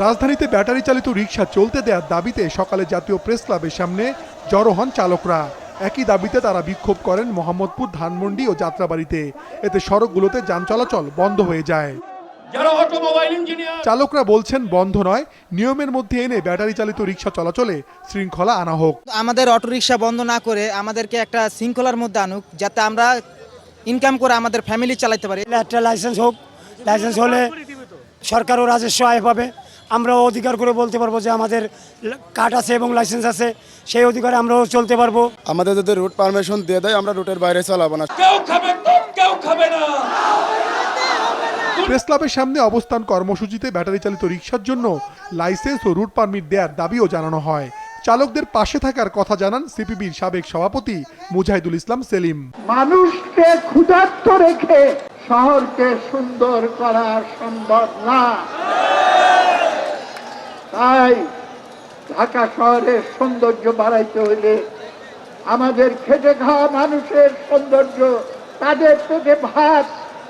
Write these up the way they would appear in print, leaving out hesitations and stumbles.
রাজধানীতে ব্যাটারি চালিত রিকশা চলতে দেওয়ার দাবিতে সকালে জাতীয় প্রেস ক্লাবের সামনে জড়ো হন চালকরা। একই দাবিতে তারা বিক্ষোভ করেন মোহাম্মদপুর, ধানমন্ডি ও যাত্রাবাড়িতে। এতে সড়কগুলোতে যান চলাচল বন্ধ হয়ে যায়। চালকরা বলছেন, বন্ধ নয়, নিয়মের মধ্যে এনে ব্যাটারি চালিত রিকশা চলাচলে শৃঙ্খলা আনা হোক। আমাদের অটোরিকশা বন্ধ না করে আমাদেরকে একটা শৃঙ্খলার মধ্যে আনুক, যাতে আমরা ইনকাম করে আমাদের ফ্যামিলি চালাতে পারি। একটা লাইসেন্স হোক, লাইসেন্স হলে সরকারও রাজস্ব আয় পাবে। আমরাও অধিকার করে বলতে পারবো যে আমাদের কার্ড আছে এবং লাইসেন্স আছে, সেই অধিকারে আমরাও চলতে পারবো। আমাদের যদি রুট পারমিশন দিয়ে দেয়, আমরা রুটের বাইরে চালাবো না। কেউ খাবে তো কেউ খাবে না। প্রেস ক্লাবের সামনে অবস্থান কর্মসূচিতে ব্যাটারি চালিত রিকশার জন্য লাইসেন্স ও রুট পারমিট দেওয়ার দাবিও জানানো হয়। চালকদের পাশে থাকার কথা জানান সিপিবির সাবেক সভাপতি মুজাহিদুল ইসলাম সেলিম। মানুষকে ক্ষুধার্ত রেখে শহরকে সুন্দর করা সম্ভব না, তাই ঢাকা শহরের সৌন্দর্য বাড়াইতে হইলে আমাদের খেটে খাওয়া মানুষের সৌন্দর্য, তাদের পেটে ভাত,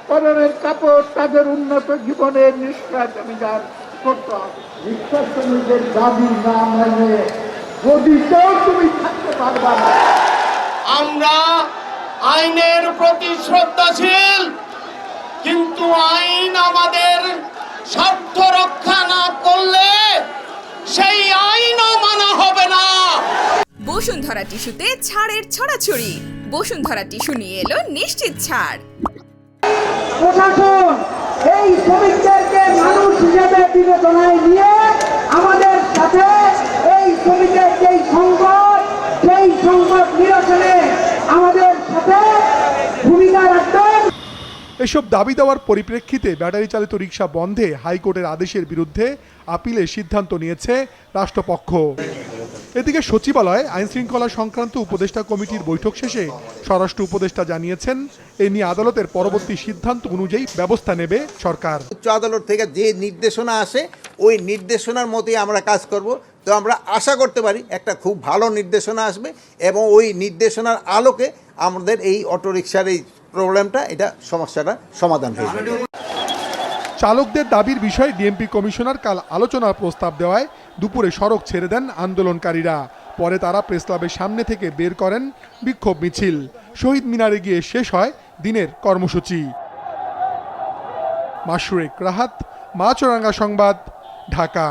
পরনের কাপড়, তাদের উন্নত জীবনের নিশ্বাস অভিযান করতে হবে। রিকশা শ্রমিকদের দাবি না মানে গদিতেও তুমি থাকতে পারবা না। আমরা আইনের প্রতি শ্রদ্ধাশীল, কিন্তু আইন আমাদের স্বার্থ রক্ষা না করলে সেই আইনও মানা হবে না। বসুন্ধরা টিস্যুতে ছাড়ের ছড়াছড়ি। বসুন্ধরা টিস্যু নিয়ে এলো নিশ্চিত ছাড়। প্রশাসন এই শ্রমিকদেরকে মানুষ হিসেবে বিবেচনায় নিয়ে আমাদের সাথে এই শ্রমিকের যেই সংকট, সেই সংকট নিরসনে আমাদের সাথে ভূমিকা রাখবেন। এসব দাবি দেওয়ার পরিপ্রেক্ষিতে ব্যাটারি চালিত রিকশা বন্ধে হাইকোর্টের আদেশের বিরুদ্ধে আপিলের সিদ্ধান্ত নিয়েছে রাষ্ট্রপক্ষ। এদিকে সচিবালয়ে আইনশৃঙ্খলা সংক্রান্ত উপদেষ্টা কমিটির বৈঠক শেষে স্বরাষ্ট্র উপদেষ্টা জানিয়েছেন, এ নিয়ে আদালতের পরবর্তী সিদ্ধান্ত অনুযায়ী ব্যবস্থা নেবে সরকার। উচ্চ আদালত থেকে যে নির্দেশনা আসে ওই নির্দেশনার মতোই আমরা কাজ করব। তো আমরা আশা করতে পারি একটা খুব ভালো নির্দেশনা আসবে এবং ওই নির্দেশনার আলোকে আমাদের এই অটোরিকশার এই প্রবলেমটা, এটা সমস্যাটা সমাধান হয়ে যাবে। চালকদের দাবির বিষয়ে ডিএমপি কমিশনার কাল আলোচনার প্রস্তাব দেওয়ায় দুপুরে সড়ক ছেড়ে দেন আন্দোলনকারীরা। পরে তারা প্রেস ক্লাবের সামনে থেকে বের করেন বিক্ষোভ মিছিল। শহীদ মিনারে গিয়ে শেষ হয় দিনের কর্মসূচি। মাশরুক রাহাত, মাছরাঙ্গা সংবাদ, ঢাকা।